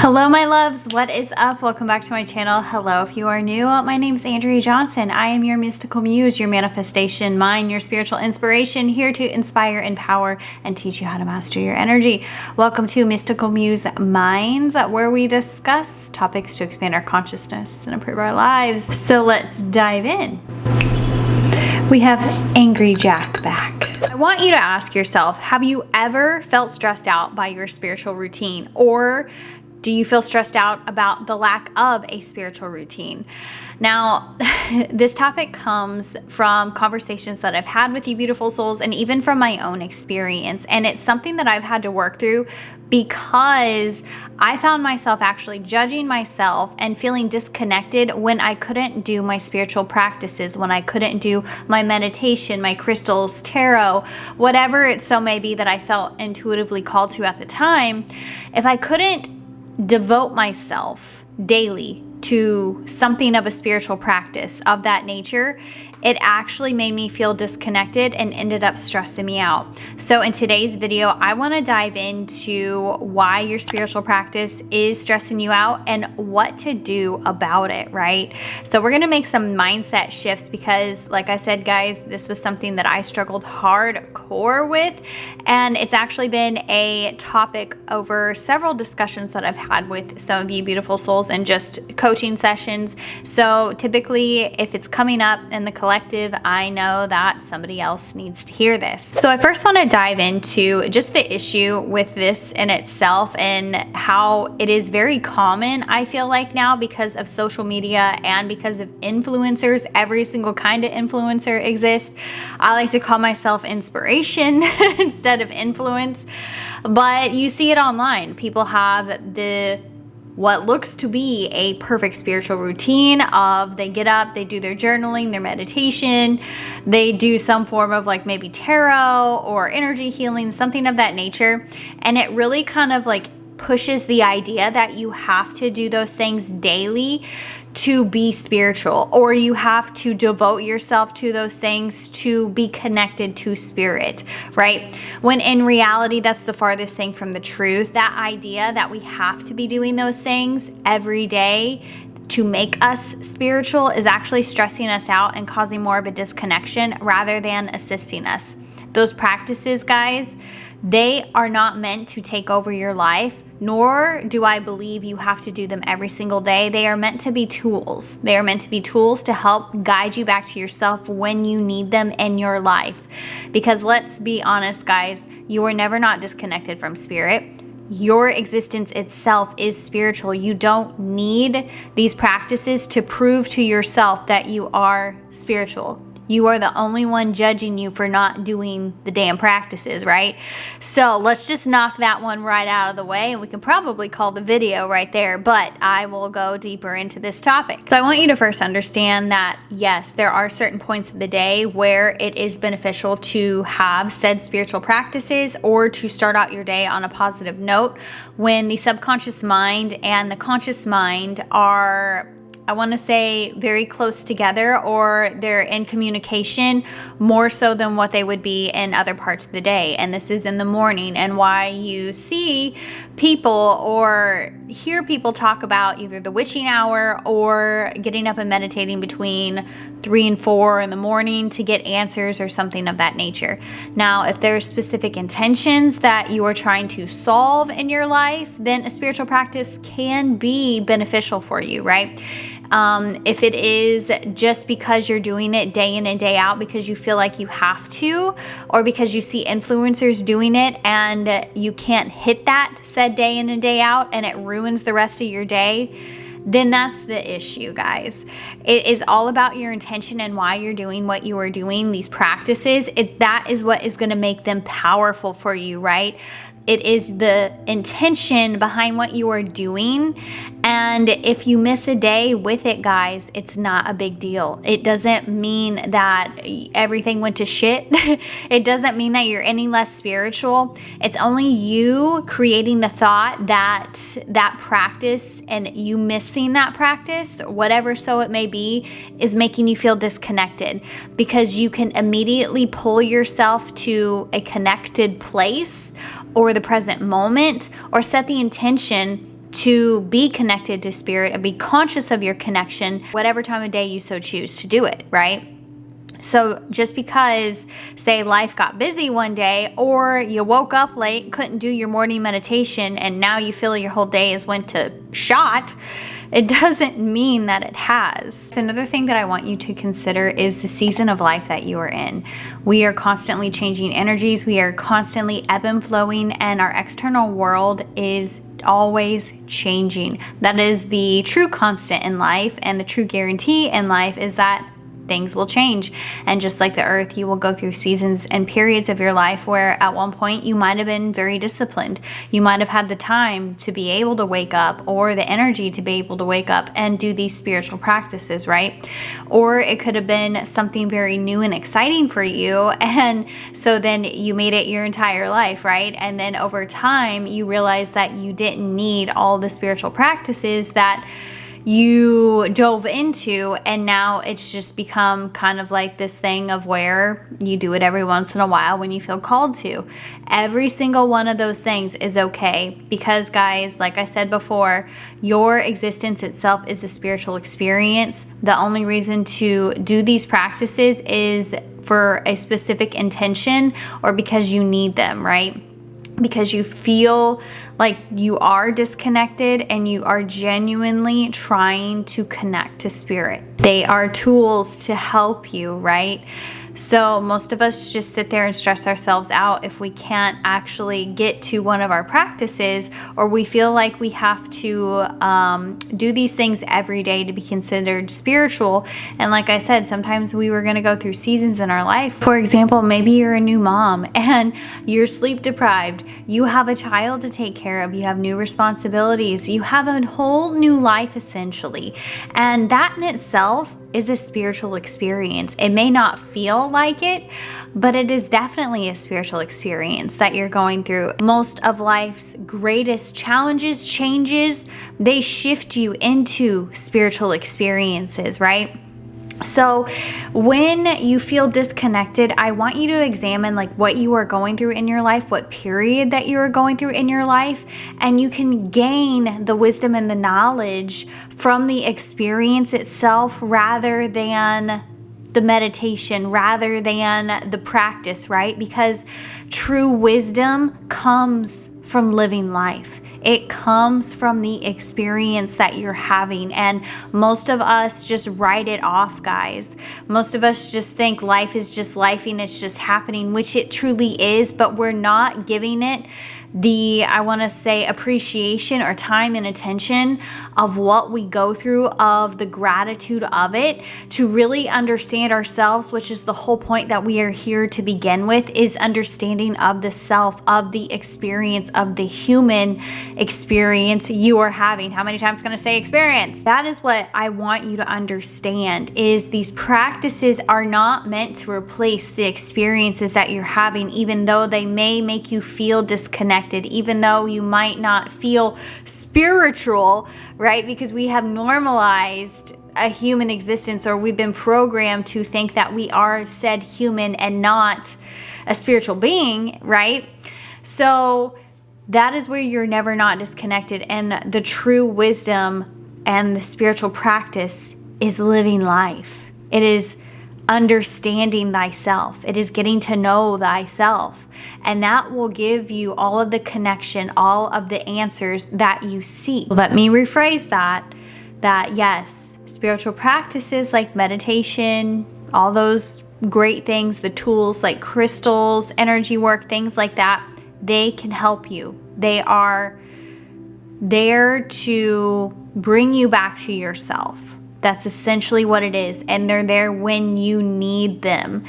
Hello my loves, what is up? Welcome back to my channel. Hello, if you are new, my name is Andrea Johnson. I am your mystical muse, your manifestation mind, your spiritual inspiration, here to inspire, empower, and teach you how to master your energy. Welcome to Mystical Muse Minds, where we discuss topics to expand our consciousness and improve our lives. So let's dive in. We have Angry Jack back. I want you to ask yourself, have you ever felt stressed out by your spiritual routine? Or do you feel stressed out about the lack of a spiritual routine? Now, this topic comes from conversations that I've had with you beautiful souls and even from my own experience. And it's something that I've had to work through because I found myself actually judging myself and feeling disconnected when I couldn't do my spiritual practices, when I couldn't do my meditation, my crystals, tarot, whatever it so may be that I felt intuitively called to at the time. If I couldn't devote myself daily to something of a spiritual practice of that nature, it actually made me feel disconnected and ended up stressing me out. So in today's video, I want to dive into why your spiritual practice is stressing you out and what to do about it, right? So we're going to make some mindset shifts because, like I said, guys, this was something that I struggled hardcore with, and it's actually been a topic over several discussions that I've had with some of you beautiful souls and just coaching sessions. So typically, if it's coming up in the collective, I know that somebody else needs to hear this. So I first want to dive into just the issue with this in itself and how it is very common, I feel like now, because of social media and because of influencers. Every single kind of influencer exists. I like to call myself inspiration instead of influence, but you see it online. People have what looks to be a perfect spiritual routine of they get up, they do their journaling, their meditation, they do some form of like maybe tarot or energy healing, something of that nature. And it really kind of like pushes the idea that you have to do those things daily to be spiritual, or you have to devote yourself to those things to be connected to spirit, right? When in reality, that's the farthest thing from the truth. That idea that we have to be doing those things every day to make us spiritual is actually stressing us out and causing more of a disconnection rather than assisting us. Those practices, guys, they are not meant to take over your life, nor do I believe you have to do them every single day. They are meant to be tools. They are meant to be tools to help guide you back to yourself when you need them in your life. Because let's be honest, guys, you are never not disconnected from spirit. Your existence itself is spiritual. You don't need these practices to prove to yourself that you are spiritual. You are the only one judging you for not doing the damn practices, right? So let's just knock that one right out of the way, and we can probably call the video right there, but I will go deeper into this topic. So I want you to first understand that, yes, there are certain points of the day where it is beneficial to have said spiritual practices or to start out your day on a positive note when the subconscious mind and the conscious mind are, I want to say, very close together, or they're in communication more so than what they would be in other parts of the day. And this is in the morning, and why you see people or hear people talk about either the witching hour or getting up and meditating between 3 and 4 in the morning to get answers or something of that nature. Now, if there's specific intentions that you are trying to solve in your life, then a spiritual practice can be beneficial for you, right? If it is just because you're doing it day in and day out because you feel like you have to, or because you see influencers doing it and you can't hit that said day in and day out and it ruins the rest of your day, then that's the issue, guys. It is all about your intention and why you're doing what you are doing, these practices. That is what is going to make them powerful for you, right? It is the intention behind what you are doing. And if you miss a day with it, guys, it's not a big deal. It doesn't mean that everything went to shit. It doesn't mean that you're any less spiritual. It's only you creating the thought that that practice and you missing that practice, whatever so it may be, is making you feel disconnected, because you can immediately pull yourself to a connected place or the present moment, or set the intention to be connected to spirit and be conscious of your connection, whatever time of day you so choose to do it, right? So just because, say, life got busy one day, or you woke up late, couldn't do your morning meditation, and now you feel your whole day has went to shot, it doesn't mean that it has. Another thing that I want you to consider is the season of life that you are in. We are constantly changing energies. We are constantly ebb and flowing, and our external world is always changing. That is the true constant in life, and the true guarantee in life is that things will change. And just like the earth, you will go through seasons and periods of your life where at one point you might have been very disciplined. You might have had the time to be able to wake up, or the energy to be able to wake up and do these spiritual practices, right? Or it could have been something very new and exciting for you, and so then you made it your entire life, right? And then over time you realize that you didn't need all the spiritual practices that you dove into, and now it's just become kind of like this thing of where you do it every once in a while when you feel called to. Every single one of those things is okay, because guys, like I said before, your existence itself is a spiritual experience. The only reason to do these practices is for a specific intention, or because you need them, right? Because you feel like you are disconnected and you are genuinely trying to connect to spirit. They are tools to help you, right? So most of us just sit there and stress ourselves out if we can't actually get to one of our practices, or we feel like we have to do these things every day to be considered spiritual. And like I said, sometimes we were going to go through seasons in our life. For example, maybe you're a new mom and you're sleep deprived. You have a child to take care of. You have new responsibilities. You have a whole new life essentially. And that in itself is a spiritual experience. It may not feel like it, but it is definitely a spiritual experience that you're going through. Most of life's greatest challenges, changes, they shift you into spiritual experiences, right? So when you feel disconnected, I want you to examine like what you are going through in your life, what period that you are going through in your life, and you can gain the wisdom and the knowledge from the experience itself rather than the meditation, rather than the practice, right? Because true wisdom comes from living life. It comes from the experience that you're having. And most of us just write it off, guys. Most of us just think life is just life and it's just happening, which it truly is, but we're not giving it the, I want to say, appreciation or time and attention of what we go through, of the gratitude of it, to really understand ourselves, which is the whole point that we are here to begin with, is understanding of the self, of the experience, of the human experience you are having. How many times can I say experience? That is what I want you to understand, is these practices are not meant to replace the experiences that you're having, even though they may make you feel disconnected, even though you might not feel spiritual, right? Because we have normalized a human existence, or we've been programmed to think that we are said human and not a spiritual being, right? So that is where you're never not disconnected. And the true wisdom and the spiritual practice is living life. It is understanding thyself. It is getting to know thyself. And that will give you all of the connection, all of the answers that you seek. Let me rephrase that yes, spiritual practices like meditation, all those great things, the tools like crystals, energy work, things like that, they can help you. They are there to bring you back to yourself. That's essentially what it is. And they're there when you need them.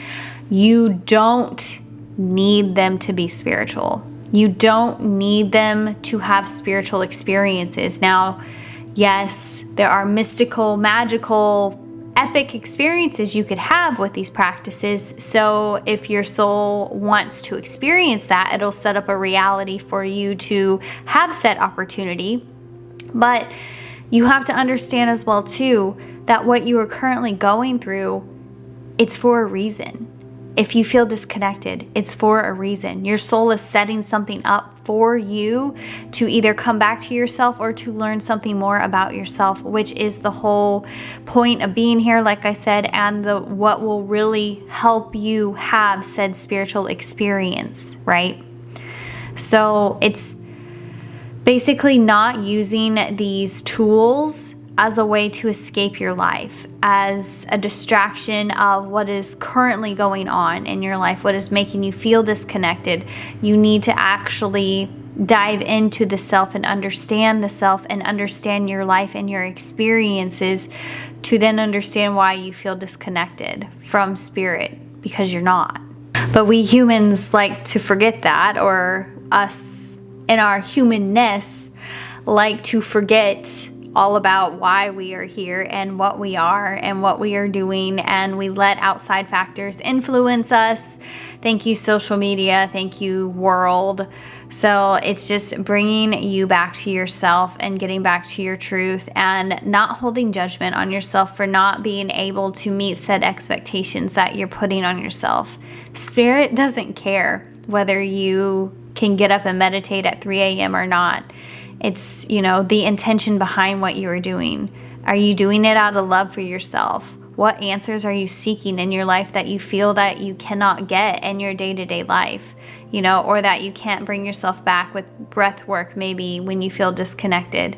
You don't need them to be spiritual. You don't need them to have spiritual experiences. Now, yes, there are mystical, magical, epic experiences you could have with these practices. So if your soul wants to experience that, it'll set up a reality for you to have said opportunity. But you have to understand as well too that what you are currently going through, it's for a reason. if you feel disconnected, it's for a reason. Your soul is setting something up for you to either come back to yourself or to learn something more about yourself, which is the whole point of being here, like I said, and what will really help you have said spiritual experience, right? So it's basically not using these tools as a way to escape your life, as a distraction of what is currently going on in your life, what is making you feel disconnected. You need to actually dive into the self and understand the self and understand your life and your experiences to then understand why you feel disconnected from spirit, because you're not. But we humans like to forget that, or us in our humanness like to forget all about why we are here and what we are and what we are doing, and we let outside factors influence us. Thank you, social media. Thank you, world. So it's just bringing you back to yourself and getting back to your truth, and not holding judgment on yourself for not being able to meet said expectations that you're putting on yourself. Spirit doesn't care whether you can get up and meditate at 3 a.m. or not. It's, the intention behind what you are doing. Are you doing it out of love for yourself? What answers are you seeking in your life that you feel that you cannot get in your day-to-day life? Or that you can't bring yourself back with breath work, maybe when you feel disconnected,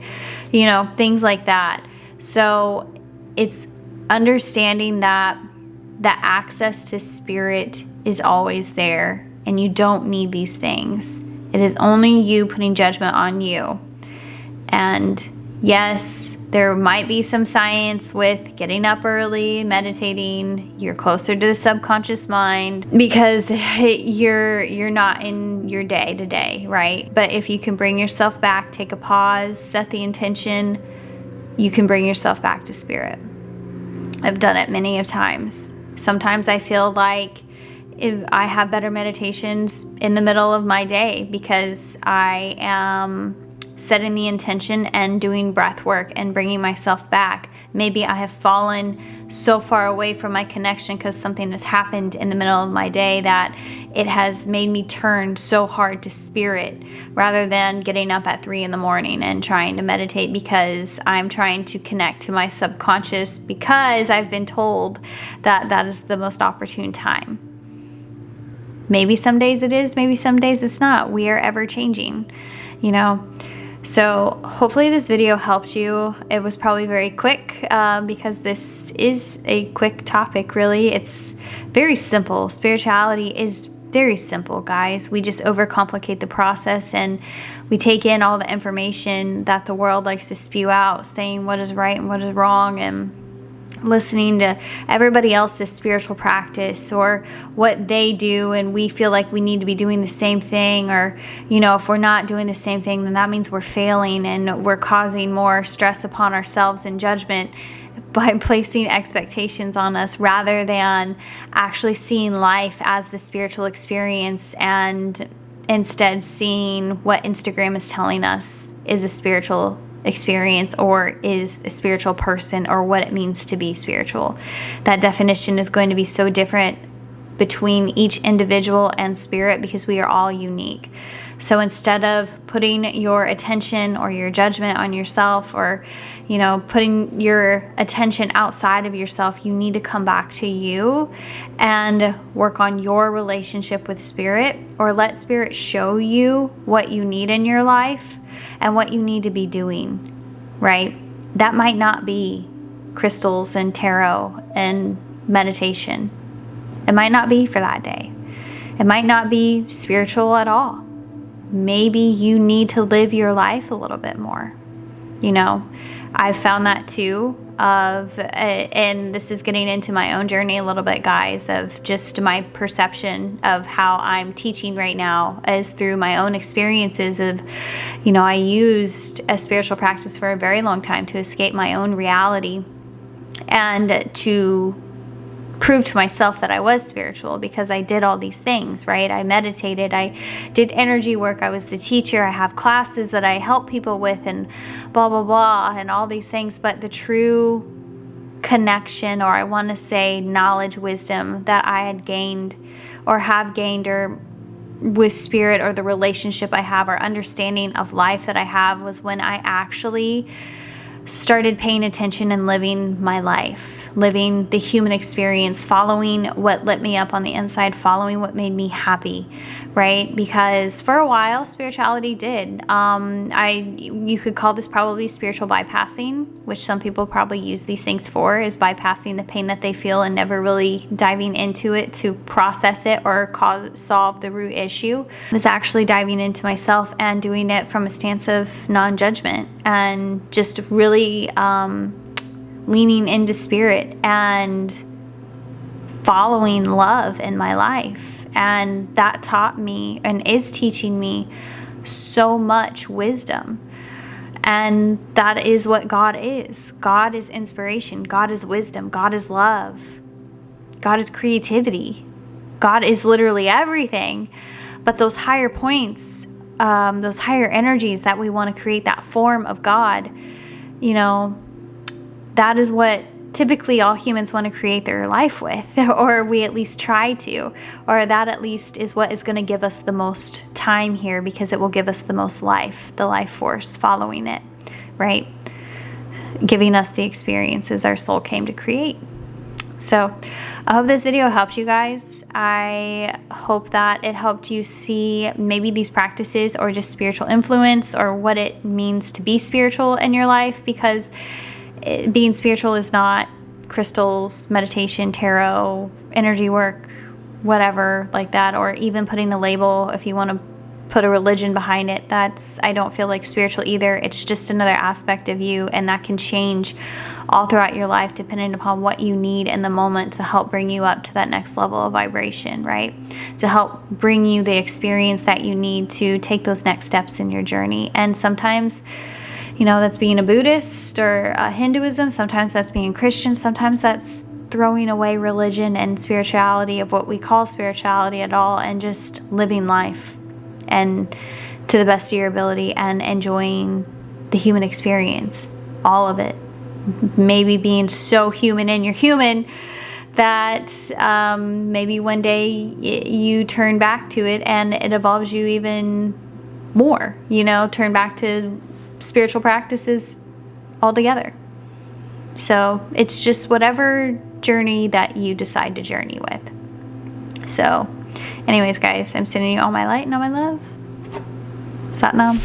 things like that. So it's understanding that the access to spirit is always there, and you don't need these things. It is only you putting judgment on you. And yes, there might be some science with getting up early, meditating. You're closer to the subconscious mind because you're not in your day to day, right? But if you can bring yourself back, take a pause, set the intention, you can bring yourself back to spirit. I've done it many of times. Sometimes I feel like if I have better meditations in the middle of my day because I am setting the intention and doing breath work and bringing myself back. Maybe I have fallen so far away from my connection because something has happened in the middle of my day that it has made me turn so hard to spirit rather than getting up at 3 a.m. and trying to meditate because I'm trying to connect to my subconscious because I've been told that that is the most opportune time. Maybe some days it is, maybe some days it's not. We are ever changing, So hopefully this video helped you. It was probably very quick because this is a quick topic, really. It's very simple. Spirituality is very simple, guys. We just overcomplicate the process and we take in all the information that the world likes to spew out, saying what is right and what is wrong, and listening to everybody else's spiritual practice or what they do, and we feel like we need to be doing the same thing, or if we're not doing the same thing, then that means we're failing and we're causing more stress upon ourselves and judgment by placing expectations on us rather than actually seeing life as the spiritual experience, and instead seeing what Instagram is telling us is a spiritual experience or is a spiritual person, or what it means to be spiritual. That definition is going to be so different between each individual and spirit because we are all unique. So instead of putting your attention or your judgment on yourself, or putting your attention outside of yourself, you need to come back to you and work on your relationship with spirit, or let spirit show you what you need in your life and what you need to be doing, right? That might not be crystals and tarot and meditation. It might not be for that day. It might not be spiritual at all. Maybe you need to live your life a little bit more. I've found that too, and this is getting into my own journey a little bit, guys, of just my perception of how I'm teaching right now is through my own experiences of, I used a spiritual practice for a very long time to escape my own reality and to prove to myself that I was spiritual because I did all these things, right? I meditated, I did energy work, I was the teacher, I have classes that I help people with, and blah, blah, blah, and all these things. But the true connection, or I want to say knowledge, wisdom that I had gained or have gained, or with spirit, or the relationship I have or understanding of life that I have, was when I actually started paying attention and living my life, living the human experience, following what lit me up on the inside, following what made me happy, right? Because for a while, spirituality did. You could call this probably spiritual bypassing, which some people probably use these things for, is bypassing the pain that they feel and never really diving into it to process it or solve the root issue. I was actually diving into myself and doing it from a stance of non-judgment and just really leaning into spirit and following love in my life. And that taught me and is teaching me so much wisdom. And that is what God is. God is inspiration. God is wisdom. God is love. God is creativity. God is literally everything. But those higher points, those higher energies that we want to create, that form of God, that is what typically all humans want to create their life with, or we at least try to, or that at least is what is going to give us the most time here, because it will give us the most life, the life force following it, right? Giving us the experiences our soul came to create. So I hope this video helped you guys. I hope that it helped you see maybe these practices, or just spiritual influence, or what it means to be spiritual in your life, because being spiritual is not crystals, meditation, tarot, energy work, whatever like that, or even putting a label, if you want to put a religion behind it. I don't feel like spiritual either. It's just another aspect of you, and that can change all throughout your life depending upon what you need in the moment to help bring you up to that next level of vibration, right? To help bring you the experience that you need to take those next steps in your journey. And sometimes, that's being a Buddhist or Hinduism. Sometimes that's being Christian. Sometimes that's throwing away religion and spirituality, of what we call spirituality at all, and just living life and to the best of your ability and enjoying the human experience, all of it. Maybe being so human in your human that maybe one day you turn back to it and it evolves you even more, turn back to spiritual practices altogether. So it's just whatever journey that you decide to journey with. So anyways, guys, I'm sending you all my light and all my love. Sat Nam.